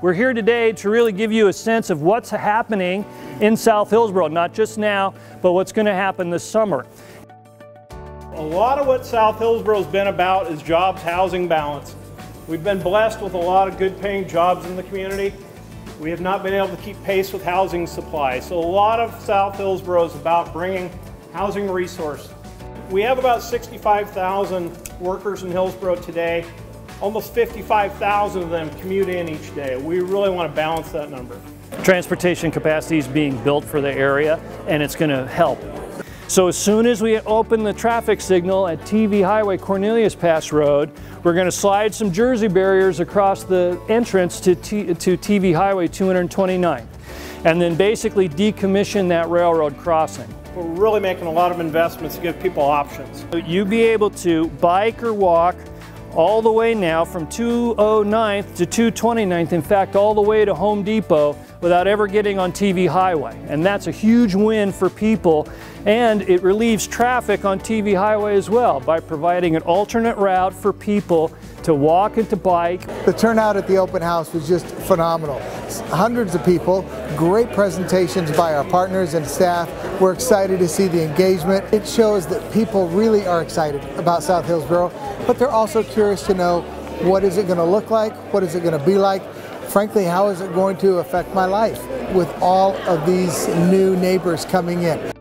we're here today to really give you a sense of what's happening in South Hillsboro, not just now, but what's going to happen this summer. A lot of what South Hillsboro's been about is jobs, housing balance. We've been blessed with a lot of good paying jobs in the community. We have not been able to keep pace with housing supply. So a lot of South Hillsboro is about bringing housing resource. We have about 65,000 workers in Hillsboro today. Almost 55,000 of them commute in each day. We really want to balance that number. Transportation capacity is being built for the area, and it's going to help. So as soon as we open the traffic signal at TV Highway Cornelius Pass Road, we're going to slide some Jersey barriers across the entrance to TV Highway 229, and then basically decommission that railroad crossing. We're really making a lot of investments to give people options. You'll be able to bike or walk all the way now from 209th to 229th, in fact all the way to Home Depot, without ever getting on TV Highway. And that's a huge win for people, and it relieves traffic on TV Highway as well by providing an alternate route for people to walk and to bike. The turnout at the open house was just phenomenal. Hundreds of people, great presentations by our partners and staff. We're excited to see the engagement. It shows that people really are excited about South Hillsboro, but they're also curious to know, what is it going to look like? What is it going to be like? Frankly, how is it going to affect my life with all of these new neighbors coming in?